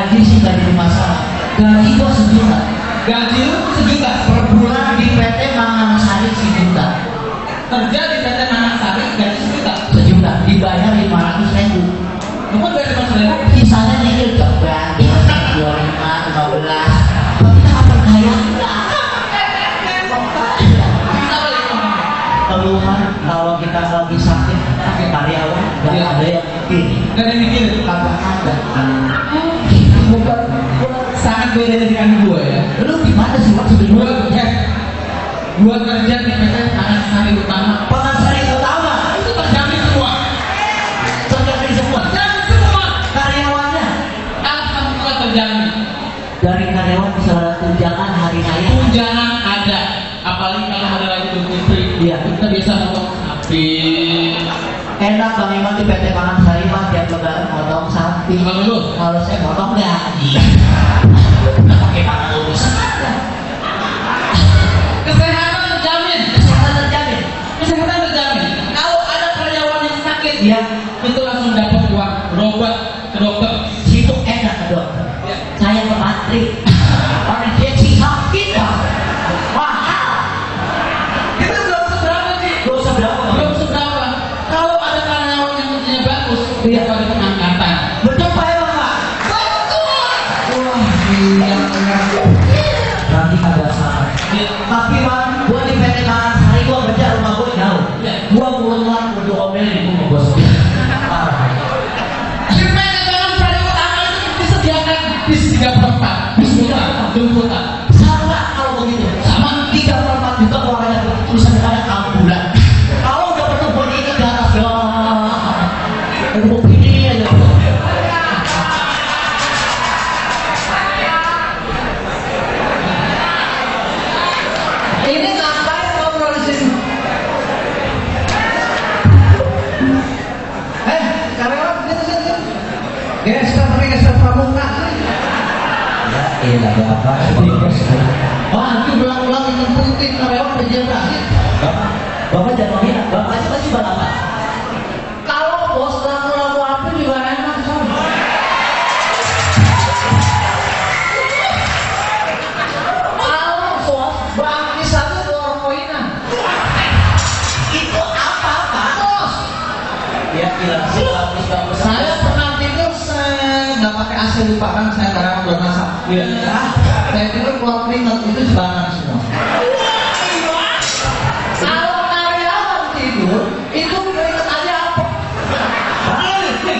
gaji sih nggak jadi masalah. Gaji gua sejuta. Gaji lu sejuta Per bulan di PT Mangan Sari sejuta. kerja di PT Mangan Sari gaji sejuta. Sejuta dibayar 500.000. Kamu bayar 500.000? Sisanya nyicil coba 25, 15. Kalau kita apa kaya? Keluhan kalau kita lagi sakit, karyawan nggak ada yang mikir. Gak ada yang mikir. Kagak ada. Bukan sangat beda dengan gue ya. Lu gimana sih Pak sebenarnya? Gue kerja di PT Mangan Sari Utama. Pengasari utama Itu terjamin semua. terjadi semua. Terjamin semua. Karyawannya Alhamdulillah terjamin. dari karyawan bisa ada tunjangan hari raya. Tunjangan ada. Apalagi kalau ada lagi Idul Fitri. Iya. Kita biasa motong sapi. Enak Bang Iman di PT Mangan Sari Mas tiap lebaran motong sapi. Kalau lu? Kalau saya motong gaji. Nggak pakai tangan lurus. Kesehatan terjamin. Kesehatan terjamin. Kesehatan terjamin. Kalau ada karyawan yang sakit, Iya. itu langsung dapat uang berobat ke dokter. Situ enak ke dokter. Ya. Saya ke Patri. Orang dia sakit Pak. Mahal. Kita belum seberapa sih? Gak usah berapa. Belum seberapa. Kalau ada karyawan yang kerjanya bagus, Iya. dia ada pengangkatan. Betul Pak ya Pak? Betul. Wah gila. Berarti agak salah. Ya. Tapi Bang, gua di PT Mangan Sari gua kerja rumah gua jauh. Iya. Gua pulang untuk omelin di rumah bos. Parah. Di PT Mangan Sari Utama itu disediakan bis 3/4, bis murah, jemputan. Sama kalau begitu. Sama 3/4 juga orangnya tulisan ada ambulan. Kalau udah penuh gua ini ke atas ya. Begini aja. ini ngapain ngobrol di sini? Karyawan gitu sini. Gestar pramuka. Ya elah ada apa? Wah, itu belang-belang yang putih karyawan pejabat. Bapak jangan menghina. Bapak aja pasti balapan. Kalau bos lagu-lagu apa juga enak sama. Kalau bos bangkis satu keluar koinan. Itu apa Pak? Bos, Ya hilang sih bagus. saya pernah tidur nggak pakai AC lupa kan saya karena belum masak. Iya. Saya tidur keluar keringat itu sebarangan semua. Kalau karyawan tidur itu keringat aja apa?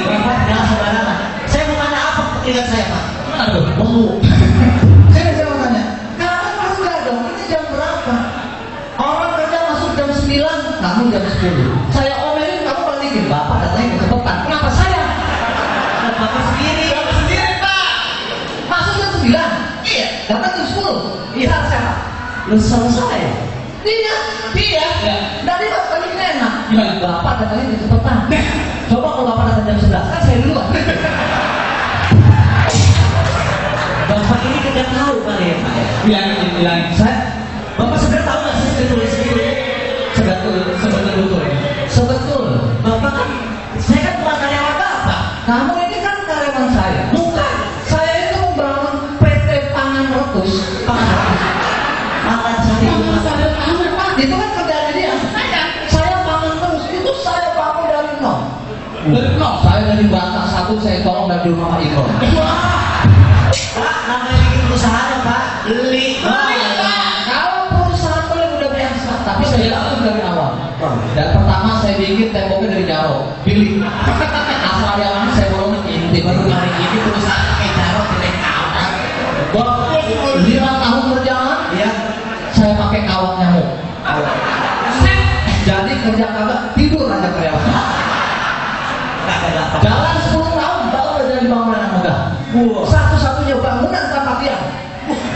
Bapak jangan sembarangan. Saya mau tanya apa ingat saya Pak? Aduh, Bau. saya mau tanya. Kamu masuk nggak dong? Ini jam berapa? Orang kerja masuk jam 9, kamu jam 10. Saya omelin, kamu balikin. Bapak datangnya kecepatan. Kenapa saya? Bapak sendiri. Bapak sendiri, Pak. Masuk jam 9. Iya. Datang jam 10. Iya, siapa? Lu selesai. Dia. Ya. Dari bapak ini enak. Gimana? Bapak datangnya kecepatan. Coba kalau bapak datang jam 11, kan saya duluan. Bapak ini tidak tahu kali ya Pak. Bilang. Saya, Bapak sebenarnya tahu nggak sih sebetulnya sebetulnya? Sebetul. Sebetul. Bapak kan, saya kan bukan karyawan Bapak. Kamu ini kan karyawan saya. Bukan. Saya itu membangun PT Pangan Retus. Makan sari. Itu kan kerjaan dia. Saya bangun terus. Itu saya bangun dari nol. Dari nol. Saya dari bantah satu saya tolong dari rumah Pak Iko. Pak, namanya bikin perusahaan Pak. Beli. Kalau perusahaan itu udah berangkat, tapi saya lakukan dari awal. Dan pertama saya bikin temboknya dari jaro. Pilih. Asal yang mana saya bolongin inti. Baru hari ini perusahaan pakai jarot tidak kawan. Bagus. 5 tahun berjalan. Ya. Saya pakai kawat nyamuk. Jadi kerja kagak tidur aja karyawan. Kagak dapat. Jalan 10 tahun baru udah jadi bangunan yang megah. Wow. Satu-satunya bangunan tanpa tiang.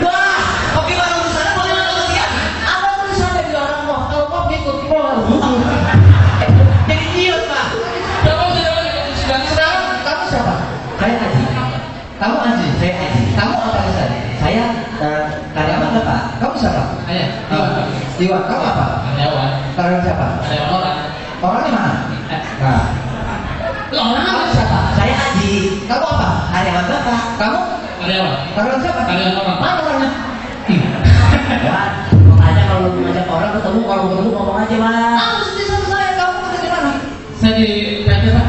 Wah, bagaimana urusannya? Bagaimana urusannya? Ada tulisannya di orang mau kalau mau ikut keluar. Jadi ciut Pak. Sekarang kamu siapa? Saya Aji. Kamu Anji. Saya Aji. Kamu apa di sana? Saya karyawan Bapak. Kamu siapa? Ayah, Iwan. Kamu apa? karyawan, Karyawan siapa? karyawan orang. Orangnya mana? Nah. Lo orang Kamu apa? siapa? Saya Aji. Kamu apa? Karyawan Bapak. Kamu Karyawan. Karyawan siapa? Karyawan orang. Mana orangnya? Ya, makanya kalau lu ngajak orang ketemu, kalau ketemu ngomong aja mas. Harus di sana saya, kamu kerja di mana? Saya di PT Pak.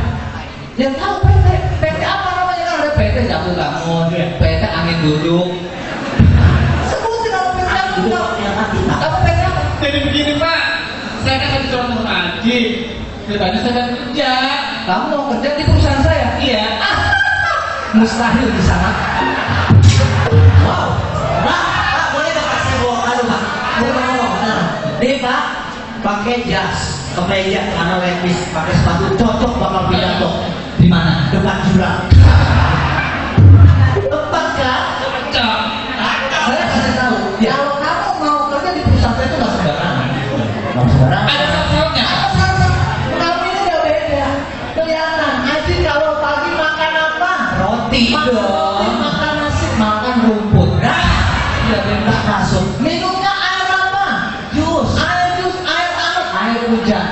Yang tahu PT, PT apa namanya kan ada PT jatuh bangun, PT angin duduk. Sebutin kalau PT apa Itu tahu? yang mati. Kamu PT apa? Jadi begini Pak, saya kan tadi suruh ngaji. Ceritanya saya kan kerja. Kamu mau kerja di perusahaan saya? Iya. Mustahil di sana. Wow. Pak, boleh nggak Pak saya bawa kado Pak? Saya mau ngomong. Nih Pak, pakai jas, kemeja, karena lepis, pakai sepatu cocok bakal pidato Di mana? depan jurang. Tepat kan? Cocok. Saya kasih tahu. Kalau kamu mau kerja di perusahaan saya itu nggak sembarangan. Nggak sembarang. Ada sasarannya. Kamu ini udah beda. Kelihatan. Aji kalau pagi makan apa? Roti Makan roti, dong. makan nasi, makan rumput. Nah, Ya bebas masuk. minumnya air apa? Jus, air hangat, air hujan.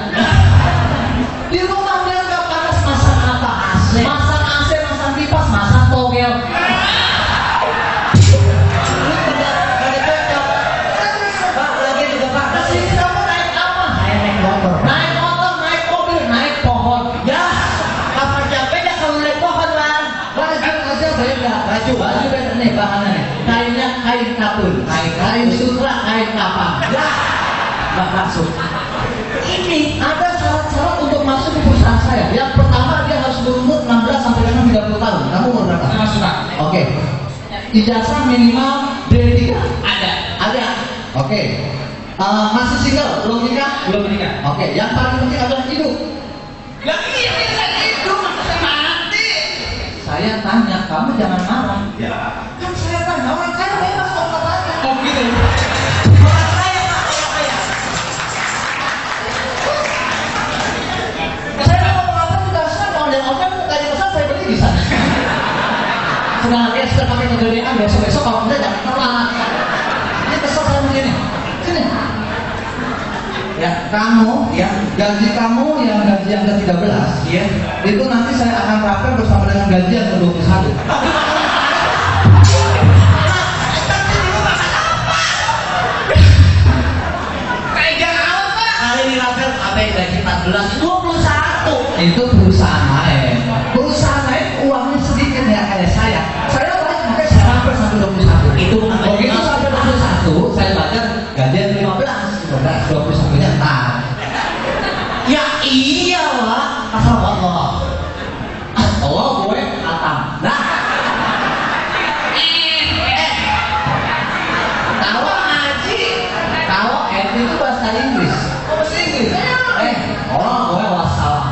Di rumah dia nggak panas, masak apa? AC. Masak AC, masak kipas, masak togel. Ini nggak cocok. Pak, lagi juga Pak. Di sini kamu naik apa? Saya naik motor. Naik motor, naik mobil, naik pohon. Ya, kapan capek dah kalau naik pohon Bang? Baju aja beda. Baju beda nih bahannya nih. Kainnya kain katun, kain sutra, kain kapal. Ya, nggak masuk. Ini ada syarat-syarat untuk masuk ke perusahaan saya. Yang pertama dia harus berumur 16 sampai dengan 30 tahun. Kamu umur berapa? Saya masuk Pak. Oke. Ijazah minimal D3. Ada. Ada. Oke. Masih single, belum nikah? Belum menikah. Oke. Yang paling penting adalah hidup. Lah iya saya hidup, saya mati. Saya tanya, kamu jangan marah. Ya. Kan saya tanya, orang kaya bebas kok katanya. Oh gitu. Orang kaya Pak, orang kaya. Saya mau ngomong apa juga saya mau dan apa gaji besar saya beli di sana. Sedangkan dia sudah pakai kegedean besok-besok kalau enggak jangan telat. Ini kesel saya begini. Sini. Ya, kamu, ya, gaji kamu yang gaji yang ke-13, Iya. itu nanti saya akan rapel bersama dengan gaji yang ke-21. Kayak jangan Pak. Kali ini Rafael sampai gaji 14, 21. Itu perusahaan lain. Perusahaan lain uangnya sedikit ya kayak saya. Saya banyak makanya saya rapel sampai 21. Itu bukan gaji Begitu masuk. sampai 21, saya bayar gajian 15, 21-nya tar. Ya iya Pak. Asal Allah. Allah gue atam. Nah, Tahu ngaji, tahu itu bahasa Inggris. Oh, bahasa Inggris. Orang gue wassalam.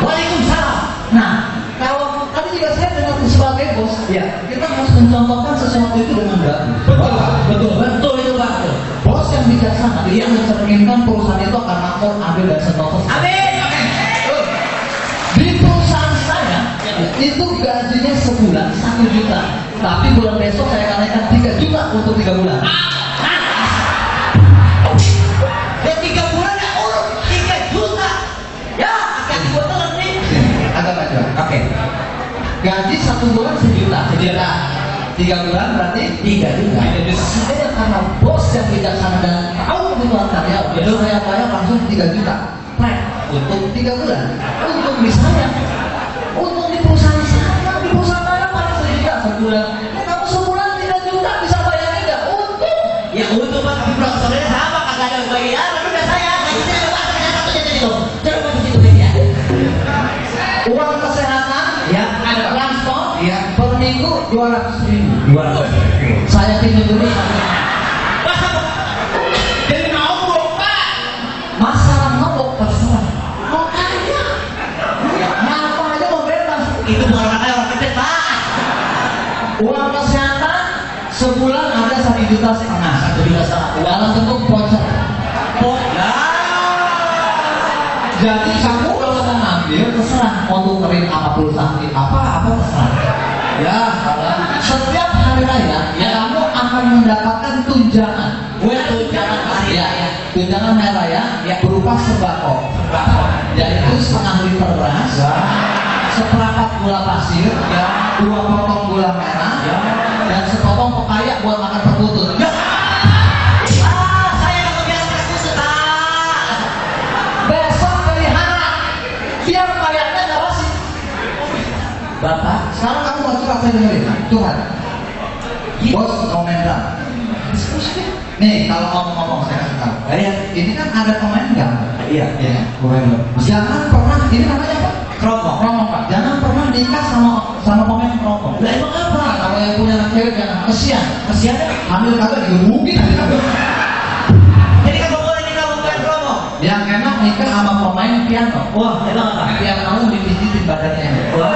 Waalaikumsalam. Nah, kalau tadi juga saya dengan sebagai bos, Iya. kita harus mencontohkan sesuatu itu dengan bagus. Betul Pak. Betul. Betul itu Pak. Bos yang bijaksana, dia mencerminkan perusahaan itu akan makmur, adil dan sentosa. Amin. Di perusahaan saya itu gajinya sebulan 1 juta, tapi bulan besok saya akan naikkan 3 juta untuk 3 bulan. Ya 3 bulan ya urut 3 juta. Ya, akan buat telan nih. Agak aja. Oke. Gaji 1 bulan 1 juta, 3 bulan berarti 3 juta. Saya karena bos yang bijaksana dan tahu kebutuhan karyawan, jadi saya bayar langsung 3 juta. Nah, untuk 3 bulan. Untuk misalnya, untuk di perusahaan saya, di perusahaan saya paling 1 juta sebulan. Nah, kamu sebulan 3 juta bisa bayangin nggak? Untung. Ya untung Pak, tapi profesornya sama kagak ada bagian. Tapi udah saya gaji saya Pak, saya satu jadi itu. Jangan masuk situ ya. Uang kesehatan, Ya, ada transport, Iya. per minggu 200.000. 200. Saya pinjam dulu sampai Masa jadi nombok Pak. masalah mabok terserah. Mau kaya, ngapa aja mau bebas. Itu bukan orang kaya, orang kecil Pak. Uang kesehatan sebulan ada 1,5 juta. 1 juta salah. Dalam bentuk voucher. Ya. Jadi kamu kalau mau ngambil terserah mau tukerin apa pulsa apa terserah. Ya, setiap hari raya ya kamu akan mendapatkan tunjangan. Gue tunjangan hari Ya, raya. tunjangan hari raya ya berupa sembako. Yaitu setengah liter beras, seperempat gula pasir, ya, 2 potong gula merah, ya, dan sepotong pepaya buat makan perkutut. Ya. Saya nggak kebiasaan perkutut. Besok pelihara, biar pepayanya nggak basi. Bapak, Sekarang kamu mau curhat, saya dengerin. Curhat. Bos komentar. Nih, kalau ngomong-ngomong saya kasih tahu. Ini kan ada pemain gam. iya, Ya, jangan pernah, ini namanya apa? keromong. Pak. Jangan pernah nikah sama pemain keromong. Lah emang apa? Kalau yang punya anak cewek jangan kesian. Kasihan ya? Hamil kagak digebukin nanti kagak. Jadi kan boleh nikah bukan keromong. Yang enak nikah sama pemain piano. Wah, emang apa? Piano kamu dipijitin badannya. Wah.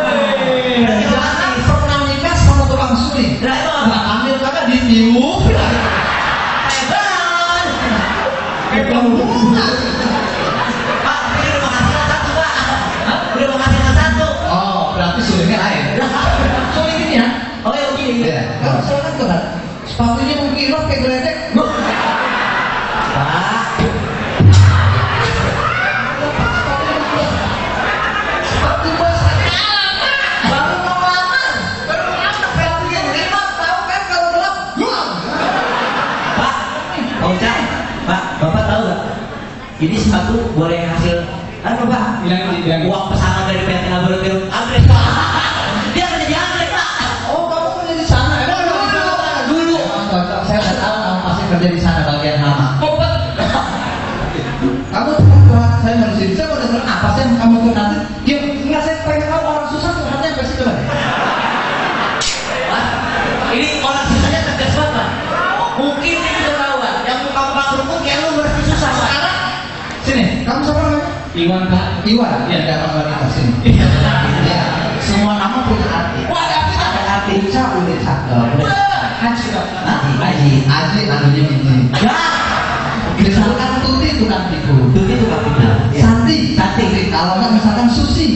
Berarti Jangan pernah nikah sama tukang suling. Lah emang apa? Nah, hamil kagak ditiupin. Hebat. Pak, ini udah menghasilkan satu, Pak. Udah menghasilkan satu. Oh, berarti sulingnya lain. Suling ini ya? Oh ya begini. Iya. Kalau saya kan tuh, sepatunya mungkin kayak geledek. Pak, Sepatu bos baru mau lamar. Sepatunya 5 tahu kan kalau gelap. Pak, Pak Ucap, Pak, Bapak tahu nggak? Ini sepatu boleh hasil apa Pak? Yang Uang pesanan dari PT Laboratorium Anggrek Pak. Dia kerja di Anggrek Pak. Oh, kamu kerja di sana. Emang dulu. Cocok. Saya udah tahu kamu pasti kerja di sana bagian nama. Kamu curhat, saya harus ini. Saya mau dengar apa sih yang kamu curhatin? Ya, enggak, saya pengen tahu orang susah curhatnya apa sih, coba. Pak, ini orang susahnya tegas banget Pak. Mungkin ini ketahuan. Yang muka-muka kerupuk kayak lu berarti susah Pak. Sini, kamu siapa namanya? Iwan Kak. Iwan. Ya, datang wanita sini. Ya, semua nama punya arti. Wah, ada apa? Ada arti. Uca, udah cakep. Haji Pak. Aji, anunya ini. Ya. Misalkan Tuti tukang tipu. Itu Pak Bina. Santi. Kalau nggak misalkan Susi.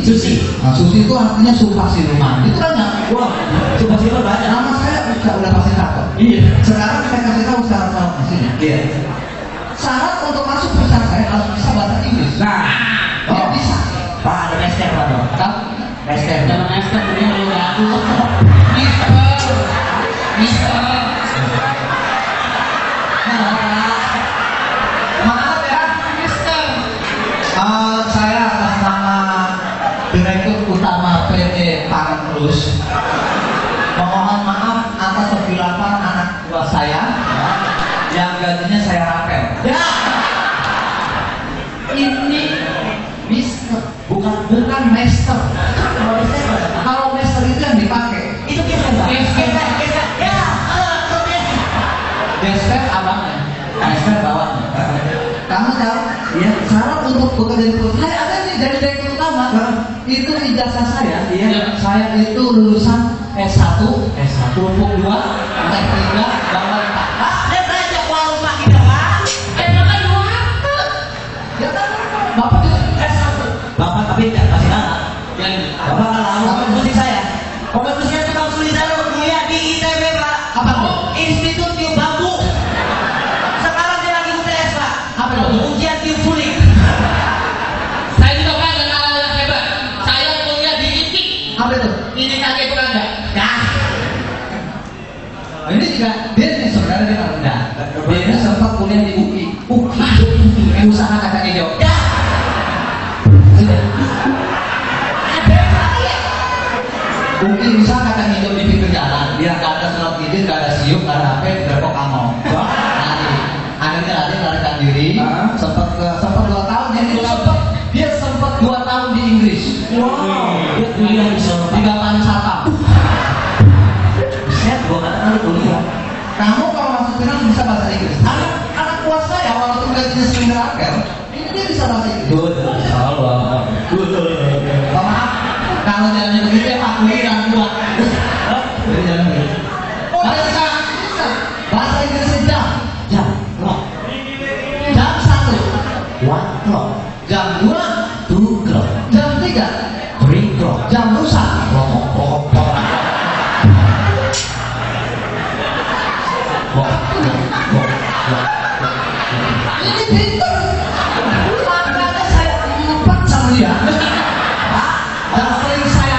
Nah, Susi itu artinya sumpah siluman. Itu banyak. Wah, coba siapa banyak. Nama saya udah pasti takut. Iya. Sekarang saya kasih tahu syarat-syarat mesinnya. Iya. Syarat untuk masuk perusahaan saya harus bisa bahasa Inggris. Nah, Oh, bisa. Pak ada Esther Pak dong. Kan? Esther. Jangan Esther dia lu aku. Mister. Maaf ya, Mister. Saya atas nama Direktur Utama PT Pangan Plus memohon maaf atas kekhilafan anak buah saya yang gajinya saya rapel. Ya. Ini Mister, bukan Master. Kalau Master itu yang dipakai. Itu kita Pak. Kita. Ya. Master abangnya, Master bawahnya. Kamu tahu? Ya. Syarat untuk bekerja di perusahaan. Saya ada nih dari direktur utama. Itu ijazah saya. Iya. Saya itu lulusan S1, pupuk 2, T3, bawah 4. Pak, dia belajar warung Pak kita Pak. Enakan dua. Ya kan? Bapak juga S1. Bapak tapi nggak kasih nama. Yang Bapak nggak lalu komen musik saya. Komen musiknya tukang sulit saya kuliah di ITB Pak. Apa tuh? Institut Tiup Bambu. Sekarang dia lagi UTS Pak. Apa itu? Ujian tiup suling. saya juga kagak kalah yang hebat. Saya kuliah di ITIK. Apa itu? Ini kakek itu kagak. Nah, Ini juga dia nih sebenarnya dia nggak rendah. Dia sempat kuliah di UI. Usaha kacang hijau. ya. UI usaha kacang hijau di pinggir jalan. Dia nggak ada surat izin, nggak ada siup, nggak ada HP, berapa kamu? Lari. Akhirnya larikan diri. Sempat 2 tahun. Dia sempat 2 tahun di Inggris. Dia kuliah di sana. 3 kali satpam. Set, gua kata kali kuliah. Kamu kalau masuk final bisa bahasa Inggris. Anak buah saya walaupun gajinya semirakel, ini dia bisa bahasa Inggris. Salah. Oh, maaf, kalau jalannya begitu ya Pak, kuliah dan buat. Jadi jalan begitu. Oh, bisa. Bahasa Inggrisnya jam. Jam, clock, Jam 1. one clock, Jam 2. two clock, Jam 3. three clock. Jam rusak. Ini pintar. Makanya saya empat sama dia. Pak, dan sering saya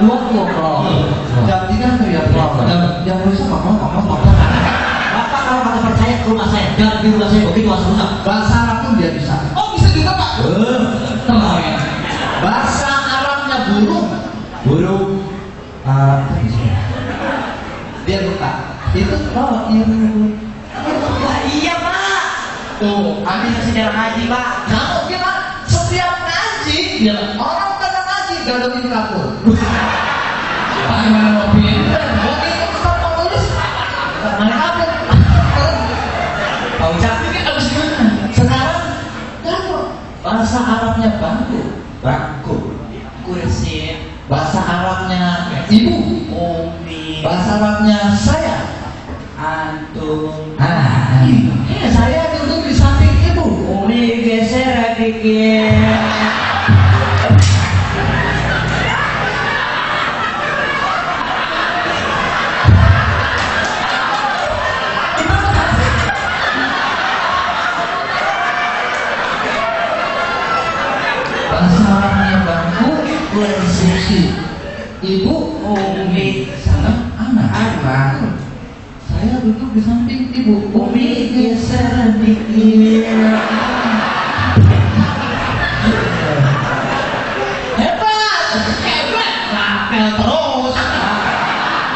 2 tuh plong, jam 3 tuh ya plong, jam 2 sama ngomong. Bapak kalau kata percaya ke rumah saya, jangan di rumah saya begitu asal usah. Bahasa Arab pun dia bisa. Oh bisa juga Pak. Tenang ya. Bahasa Arabnya burung. Burung. Dia lupa. Itu iru. Ya, iya Pak. Tuh, ambil sejarah ngaji Pak. Kamu kira setiap ngaji, orang kena ngaji gak ada indikator. Pak gimana mau pinter? Begitu kita mau tulis, mana kabur. Pak Ucap. Ini abis gimana? Sekarang kamu bahasa Arabnya bangku, Kursi. bahasa Arabnya ibu, Umi. bahasa Arabnya saya. Antum. Saya duduk di samping ibu. Umi geser dikit. Bahasa Arabnya bangku, kursi. Ibu, Umi. sama anak. Saya duduk di samping ibu. Umi geser dikit. Hebat. Rapel terus.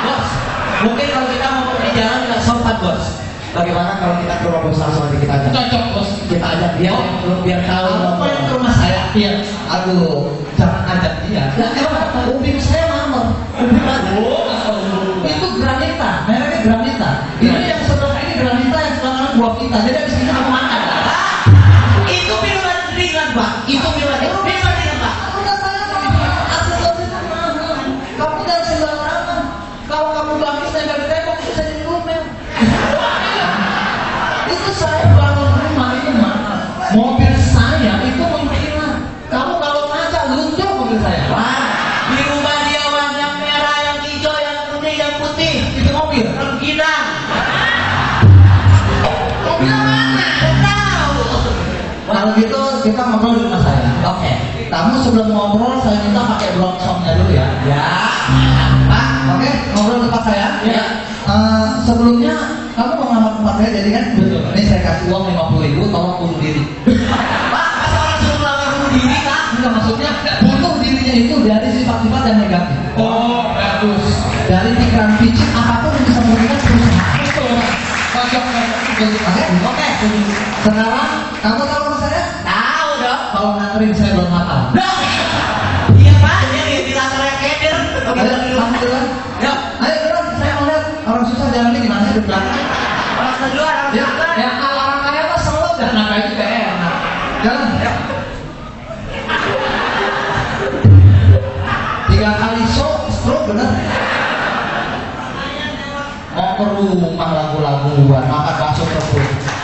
Bos, mungkin kalau kita mau di jalan nggak sopan bos. Bagaimana kalau kita ke rumah bos langsung aja kita ajak? Cocok bos. Kita ajak dia, biar tahu. Kamu pengen ke rumah saya? Iya. Aduh, jangan ajak dia. Ubin saya mamor. Ubin itu granita, mereknya granita. Ini yang sebelah ini granita, yang sebelah kanan buah kita. Jadi abis ini kamu makan. Itu minuman ringan Pak. Itu minuman ringan Pak. Kamu jangan sembarangan. Kalau kamu bangkit saya nggak ditembak, itu saya dilumer. Itu saya bangun rumah ini mahal. Mobil saya itu menghilang. Kamu kalau ngaca luntur mobil saya. Wah, di rumah dia warna merah, yang hijau, yang kuning, yang putih. Itu mobil. Rengginang. Mobil mana? Tahu. Kalau gitu kita ngobrol di rumah saya. Oke. Kamu sebelum ngobrol saya minta pakai blongsongnya dulu ya. Ya. Pak, oke, ngobrol di tempat saya. Ya. Sebelumnya kamu mau ngelamar tempat saya jadi kan? Betul. Ini saya kasih uang 50.000, tolong bunuh diri. Pak, masa orang suruh melamar bunuh diri Kak? Enggak, maksudnya bunuh dirinya itu dari sifat-sifat yang negatif. Oh bagus. Dari pikiran picik apapun yang bisa merugikan perusahaan. Betul. Cocok. Oke. Sekarang kamu tahu rumah saya? Tahu dong. Kalau nganterin saya belum hafal. Iya Pak, dia di latar keder. Ayo, kamu duluan. Yuk. Ayo duluan, saya mau lihat orang susah jalannya gimana sih di belakang. Orang kedua, orang Ya, kedua. yang orang kaya mah selalu dah Nah kayak juga enak. jalan. 3 kali stroke bener. Mau ke rumah lagu-laguan, makan bakso rebus.